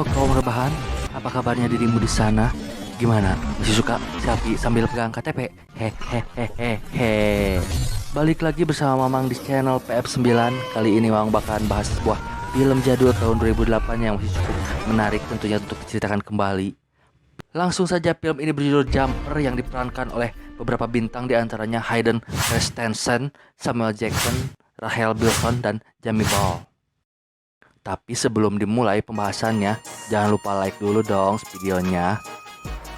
Halo kaum rebahan, apa kabarnya dirimu di sana? Gimana? Masih suka selfie sambil pegang KTP? Hehehehehe. Balik lagi bersama Mamang di channel PF9. Kali ini Mamang bakalan bahas sebuah film jadul tahun 2008 yang masih cukup menarik tentunya untuk diceritakan kembali. Langsung saja, film ini berjudul Jumper yang diperankan oleh beberapa bintang diantaranya Hayden Christensen, Samuel Jackson, Rachel Bilson, dan Jamie Bell. Tapi sebelum dimulai pembahasannya, jangan lupa like dulu dong videonya.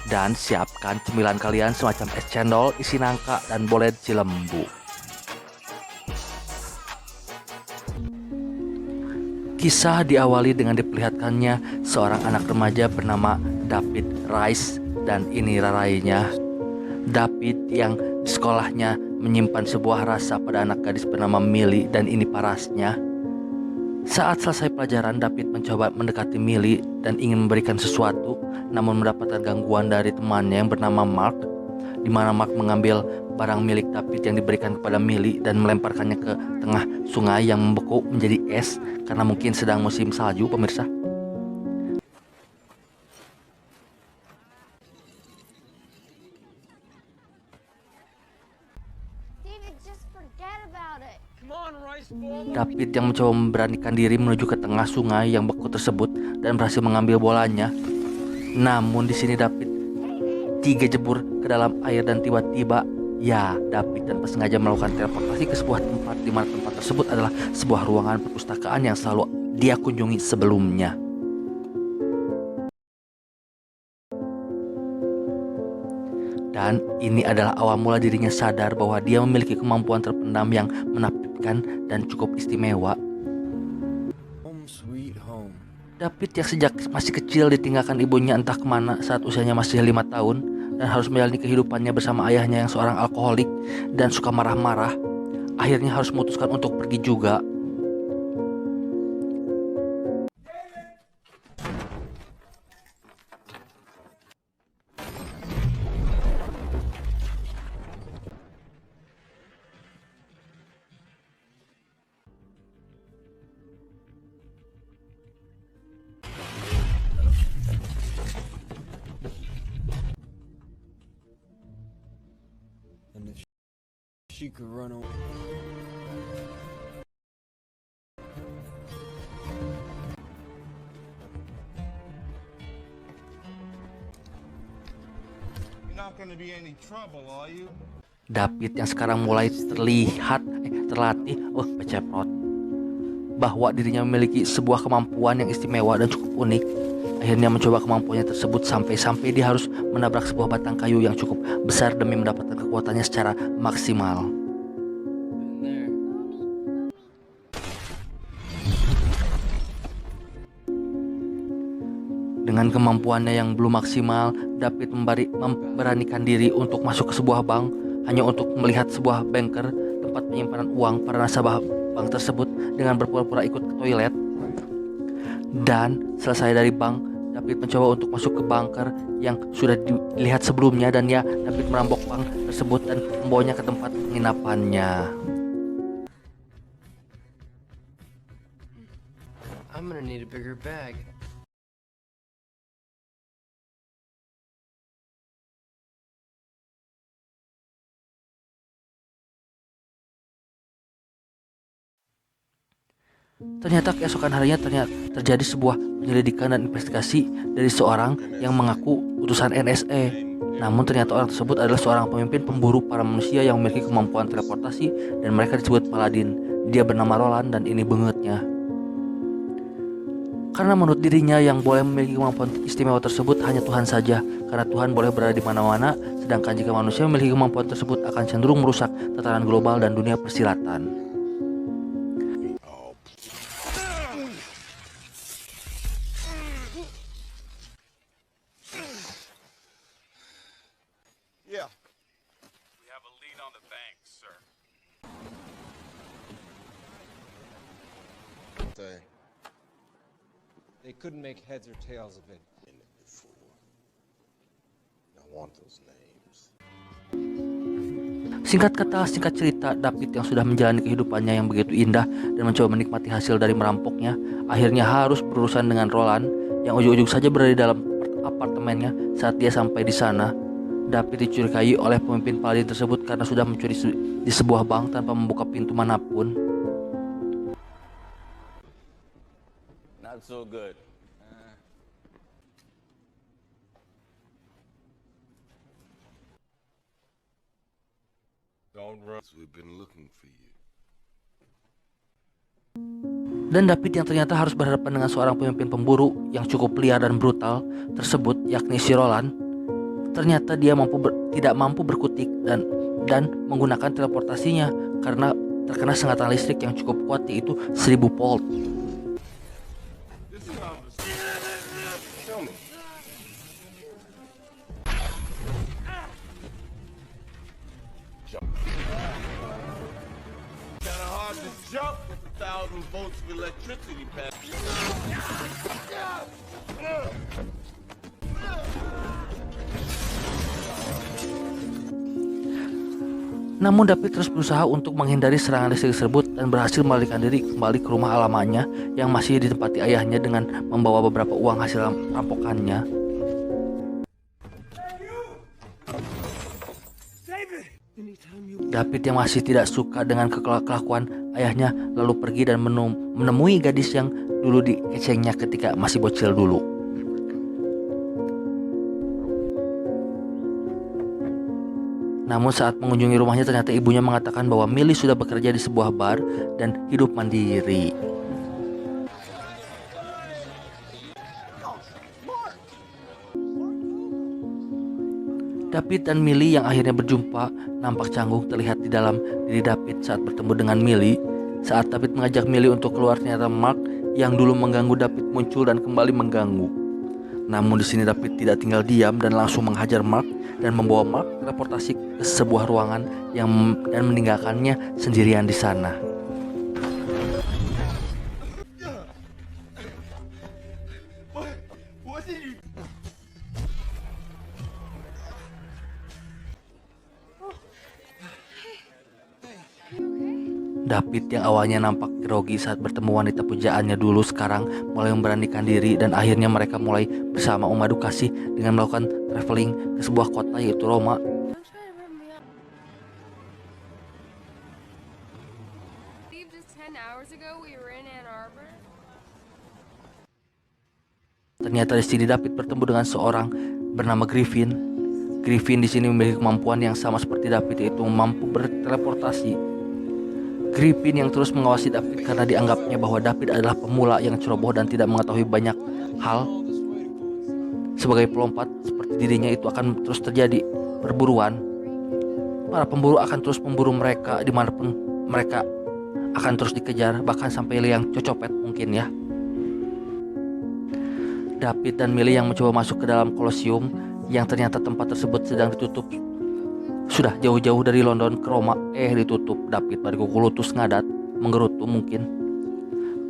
Dan siapkan cemilan kalian semacam es cendol, isi nangka, dan bolet cilembu. Kisah diawali dengan diperlihatkannya seorang anak remaja bernama David Rice dan ini rarainya. David yang di sekolahnya menyimpan sebuah rasa pada anak gadis bernama Millie dan ini parasnya. Saat selesai pelajaran, David mencoba mendekati Millie dan ingin memberikan sesuatu, namun mendapatkan gangguan dari temannya yang bernama Mark, di mana Mark mengambil barang milik David yang diberikan kepada Millie dan melemparkannya ke tengah sungai yang membeku menjadi es karena mungkin sedang musim salju, pemirsa. David yang mencoba memberanikan diri menuju ke tengah sungai yang beku tersebut dan berhasil mengambil bolanya. Namun di sini David jebur ke dalam air dan tiba-tiba David tanpa sengaja melakukan teleportasi ke sebuah tempat di mana tempat tersebut adalah sebuah ruangan perpustakaan yang selalu dia kunjungi sebelumnya. Dan ini adalah awal mula dirinya sadar bahwa dia memiliki kemampuan terpendam yang menakjubkan dan cukup istimewa. David yang sejak masih kecil ditinggalkan ibunya entah kemana saat usianya masih 5 tahun dan harus menjalani kehidupannya bersama ayahnya yang seorang alkoholik dan suka marah-marah, akhirnya harus memutuskan untuk pergi juga. And if she could run away. You're not gonna be any trouble, are you? David yang sekarang mulai terlatih beceprot bahwa dirinya memiliki sebuah kemampuan yang istimewa dan cukup unik. Akhirnya mencoba kemampuannya tersebut sampai dia harus menabrak sebuah batang kayu yang cukup besar demi mendapatkan kekuatannya secara maksimal. Dengan kemampuannya yang belum maksimal, David memberanikan diri untuk masuk ke sebuah bank hanya untuk melihat sebuah banker, tempat penyimpanan uang para nasabah bank tersebut, dengan berpura-pura ikut ke toilet. Dan selesai dari bank, David mencoba untuk masuk ke bunker yang sudah dilihat sebelumnya dan David merampok bank tersebut dan membawanya ke tempat penginapannya. I'm gonna need a bigger bag. Ternyata keesokan harinya terjadi sebuah penyelidikan dan investigasi dari seorang yang mengaku utusan NSA. Namun ternyata orang tersebut adalah seorang pemimpin pemburu para manusia yang memiliki kemampuan teleportasi dan mereka disebut Paladin. Dia bernama Roland dan ini bengetnya. Karena menurut dirinya yang boleh memiliki kemampuan istimewa tersebut hanya Tuhan saja. Karena Tuhan boleh berada di mana-mana, sedangkan jika manusia memiliki kemampuan tersebut akan cenderung merusak tatanan global dan dunia persilatan. Yeah. We have a lead on the bank, sir. They couldn't make heads or tails of it. Been it before. I want those names. Singkat kata, singkat cerita, David yang sudah menjalani kehidupannya yang begitu indah dan mencoba menikmati hasil dari merampoknya, akhirnya harus berurusan dengan Roland yang ujung-ujung saja berada di dalam apartemennya. Saat dia sampai di sana, David dicurigai oleh pemimpin Paladin tersebut karena sudah mencuri di sebuah bank tanpa membuka pintu manapun. Not so good. Don't run. We've been looking for you. Dan David yang ternyata harus berhadapan dengan seorang pemimpin pemburu yang cukup liar dan brutal tersebut, yakni si Roland. Ternyata dia tidak mampu berkutik dan menggunakan teleportasinya karena terkena sengatan listrik yang cukup kuat, yaitu 1000 volt. Show me. Kinda hard to jump with 1,000 volts of electricity passing. Namun David terus berusaha untuk menghindari serangan listrik tersebut dan berhasil melarikan diri kembali ke rumah alamannya yang masih ditempati ayahnya dengan membawa beberapa uang hasil rampokannya. David yang masih tidak suka dengan kelakuan ayahnya lalu pergi dan menemui gadis yang dulu dikecengnya ketika masih bocil dulu. Namun saat mengunjungi rumahnya, ternyata ibunya mengatakan bahwa Millie sudah bekerja di sebuah bar dan hidup mandiri. David dan Millie yang akhirnya berjumpa nampak canggung terlihat di dalam diri David saat bertemu dengan Millie. Saat David mengajak Millie untuk keluar, ternyata Mark yang dulu mengganggu David muncul dan kembali mengganggu. Namun di sini David tidak tinggal diam dan langsung menghajar Mark dan membawa Mark teleportasi ke sebuah ruangan dan meninggalkannya sendirian di sana. What did you... David yang awalnya nampak grogi saat bertemu wanita pujaannya dulu sekarang mulai memberanikan diri dan akhirnya mereka mulai bersama memadu kasih dengan melakukan traveling ke sebuah kota yaitu Roma. Ternyata di sini David bertemu dengan seorang bernama Griffin. Griffin di sini memiliki kemampuan yang sama seperti David, yaitu mampu berteleportasi. Griffin yang terus mengawasi David karena dianggapnya bahwa David adalah pemula yang ceroboh dan tidak mengetahui banyak hal. Sebagai pelompat seperti dirinya, itu akan terus terjadi perburuan. Para pemburu akan terus memburu mereka dimanapun mereka akan terus dikejar, bahkan sampai liang cocopet mungkin ya. David dan Millie yang mencoba masuk ke dalam Colosseum yang ternyata tempat tersebut sedang ditutup. Sudah jauh-jauh dari London ke Roma, ditutup. David bariku kulutus ngadat, menggerutu mungkin.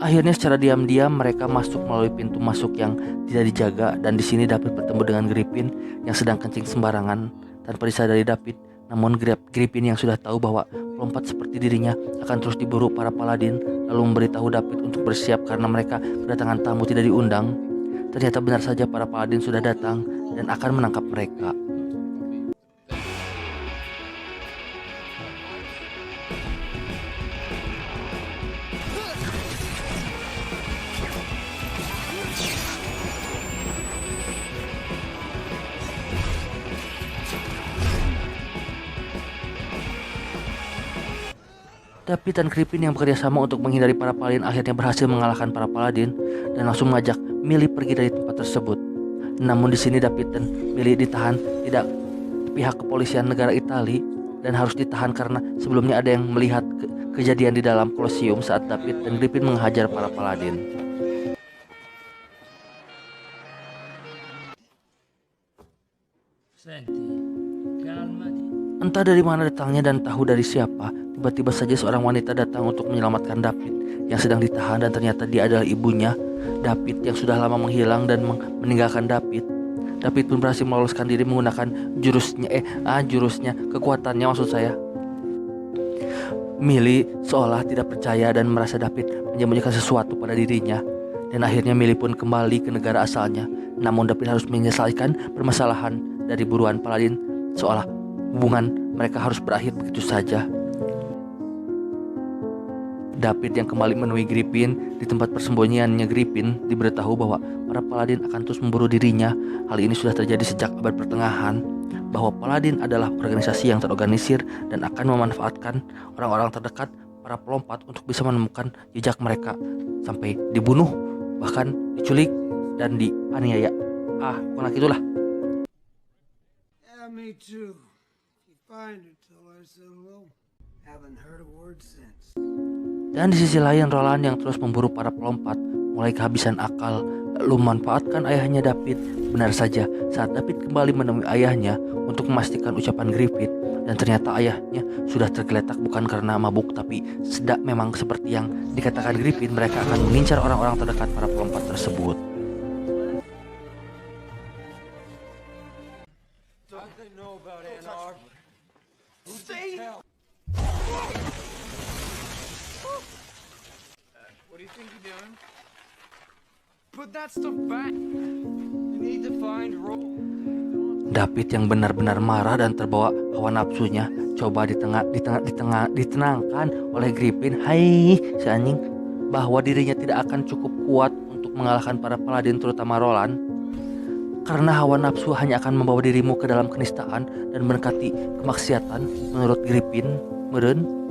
Akhirnya secara diam-diam mereka masuk melalui pintu masuk yang tidak dijaga, dan di sini David bertemu dengan Griffin yang sedang kencing sembarangan tanpa disadari David. Namun Griffin yang sudah tahu bahwa pelompat seperti dirinya akan terus diburu para paladin, lalu memberitahu David untuk bersiap karena mereka kedatangan tamu tidak diundang. Ternyata benar saja para paladin sudah datang dan akan menangkap mereka. David dan Griffin yang bekerja sama untuk menghindari para paladin akhirnya berhasil mengalahkan para paladin dan langsung mengajak Millie pergi dari tempat tersebut. Namun di sini David dan Millie ditahan tidak pihak kepolisian negara Italia dan harus ditahan karena sebelumnya ada yang melihat kejadian di dalam Colosseum saat David dan Griffin menghajar para paladin. Entah dari mana datangnya dan tahu dari siapa, tiba-tiba saja seorang wanita datang untuk menyelamatkan David yang sedang ditahan, dan ternyata dia adalah ibunya David yang sudah lama menghilang dan meninggalkan David. David pun berhasil meloloskan diri menggunakan jurusnya, kekuatannya maksud saya. Millie seolah tidak percaya dan merasa David menyembunyikan sesuatu pada dirinya, dan akhirnya Millie pun kembali ke negara asalnya. Namun David harus menyelesaikan permasalahan dari buruan Paladin, seolah hubungan mereka harus berakhir begitu saja. David yang kembali menemui Griffin di tempat persembunyiannya Griffin diberitahu bahwa para Paladin akan terus memburu dirinya. Hal ini sudah terjadi sejak abad pertengahan, bahwa Paladin adalah organisasi yang terorganisir dan akan memanfaatkan orang-orang terdekat para pelompat untuk bisa menemukan jejak mereka sampai dibunuh, bahkan diculik dan dianiaya. Pokoknya gitulah. Yeah, me too. If you find her, tell her I said hello. Haven't heard a word since. Dan di sisi lain, Roland yang terus memburu para pelompat mulai kehabisan akal, lalu memanfaatkan ayahnya David. Benar saja, saat David kembali menemui ayahnya untuk memastikan ucapan Griffin, dan ternyata ayahnya sudah tergeletak bukan karena mabuk, tapi memang seperti yang dikatakan Griffin, mereka akan mengincar orang-orang terdekat para pelompat tersebut. What do you think you're doing? Put that stuff back. You need to find Roland. David yang benar-benar marah dan terbawa hawa nafsunya coba ditenangkan oleh Griffin, hai si anjing, bahwa dirinya tidak akan cukup kuat untuk mengalahkan para Paladin, terutama Roland, karena hawa nafsu hanya akan membawa dirimu ke dalam kenistaan dan mendekati kemaksiatan. Menurut Griffin, meren.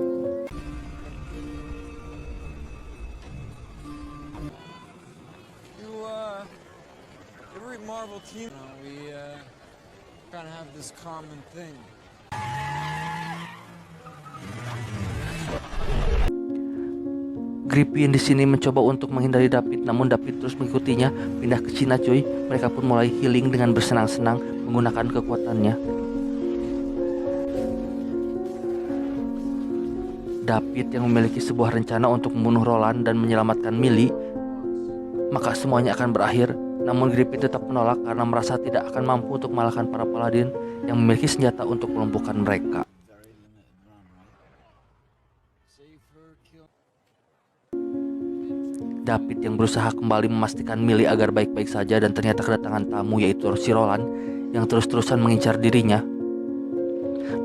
Every Marvel team, we kind of have this common thing. Griffin di sini mencoba untuk menghindari David, namun David terus mengikutinya pindah ke Cina, cuy. Mereka pun mulai healing dengan bersenang-senang menggunakan kekuatannya. David yang memiliki sebuah rencana untuk membunuh Roland dan menyelamatkan Millie, maka semuanya akan berakhir. Namun Griffin tetap menolak karena merasa tidak akan mampu untuk mengalahkan para Paladin yang memiliki senjata untuk melumpuhkan mereka. David yang berusaha kembali memastikan Millie agar baik-baik saja, dan ternyata kedatangan tamu yaitu si Roland yang terus-terusan mengincar dirinya.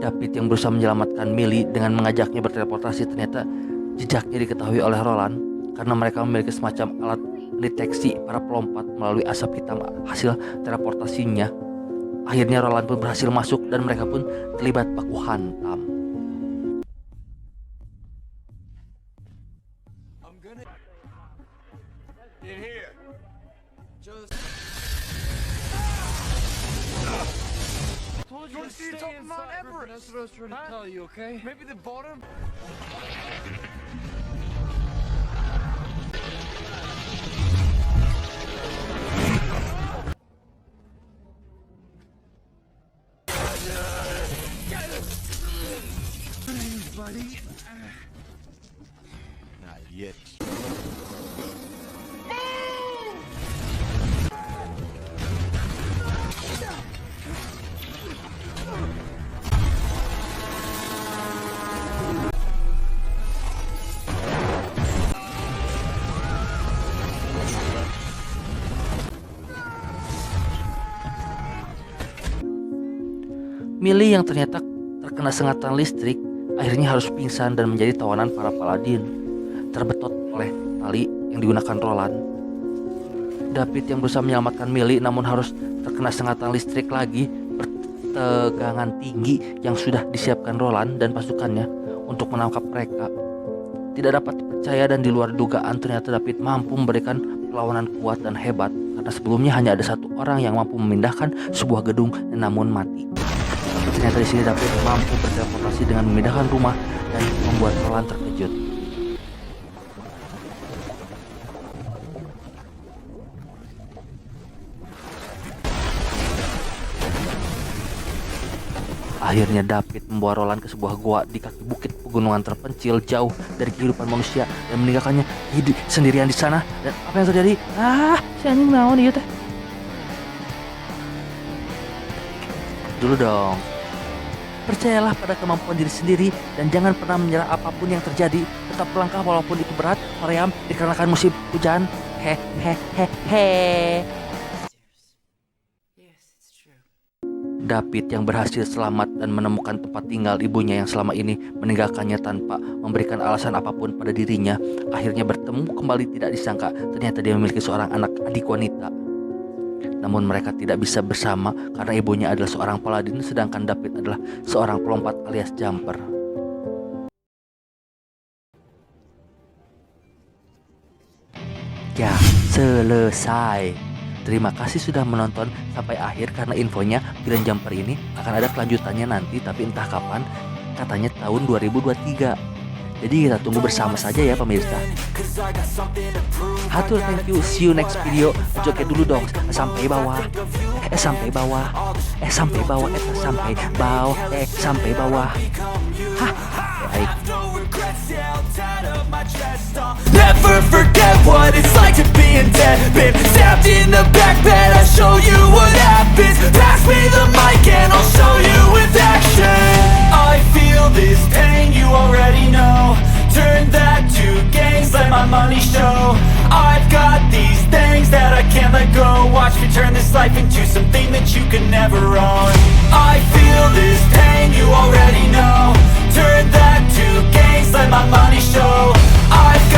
David yang berusaha menyelamatkan Millie dengan mengajaknya berteleportasi, ternyata jejaknya diketahui oleh Roland karena mereka memiliki semacam alat deteksi para pelompat melalui asap hitam hasil teleportasinya. Akhirnya Roland pun berhasil masuk dan mereka pun terlibat baku hantam. In here. Just Told you to stay inside, Griffin. That's what I was trying to tell you, okay? Maybe the bottom. Buddy. Not yet. Millie yang ternyata terkena sengatan listrik akhirnya harus pingsan dan menjadi tawanan para Paladin, terbetot oleh tali yang digunakan Roland. David yang berusaha menyelamatkan Millie namun harus terkena sengatan listrik lagi. Pertegangan tinggi yang sudah disiapkan Roland dan pasukannya untuk menangkap mereka tidak dapat dipercaya, dan di luar dugaan ternyata David mampu memberikan perlawanan kuat dan hebat, karena sebelumnya hanya ada satu orang yang mampu memindahkan sebuah gedung namun mati. Ternyata di sini David mampu berteleportasi dengan memindahkan rumah dan membuat Roland terkejut. Akhirnya David membawa Roland ke sebuah goa di kaki bukit pegunungan terpencil jauh dari kehidupan manusia dan meninggalkannya hidup sendirian di sana. Dan apa yang terjadi? Si anjing naon ieu teh? Dulu dong. Percayalah pada kemampuan diri sendiri dan jangan pernah menyerah apapun yang terjadi. Tetap melangkah walaupun itu berat, meriam dikarenakan musim hujan. Hehehehe. Yes, it's true. David yang berhasil selamat dan menemukan tempat tinggal ibunya yang selama ini meninggalkannya tanpa memberikan alasan apapun pada dirinya, akhirnya bertemu kembali. Tidak disangka ternyata dia memiliki seorang adik wanita. Namun mereka tidak bisa bersama karena ibunya adalah seorang paladin, sedangkan David adalah seorang pelompat alias jumper. Ya, selesai. Terima kasih sudah menonton sampai akhir, karena infonya film Jumper ini akan ada kelanjutannya nanti, tapi entah kapan, katanya tahun 2023. Jadi kita tunggu bersama saja ya pemirsa. Hatur, thank you, see you next video. Joget dulu dong, sampai bawah. Sampai bawah. Sampai bawah. Sampai bawah. Sampai bawah. Hah, baik. Never forget what it's like to be in debt. Been stabbed in the back bed, I'll show you what happens. Pass me the mic and I'll show you with action. I feel this pain, you already know. Turn that to gains, let my money show. I've got these things that I can't let go. Watch me turn this life into something that you could never own.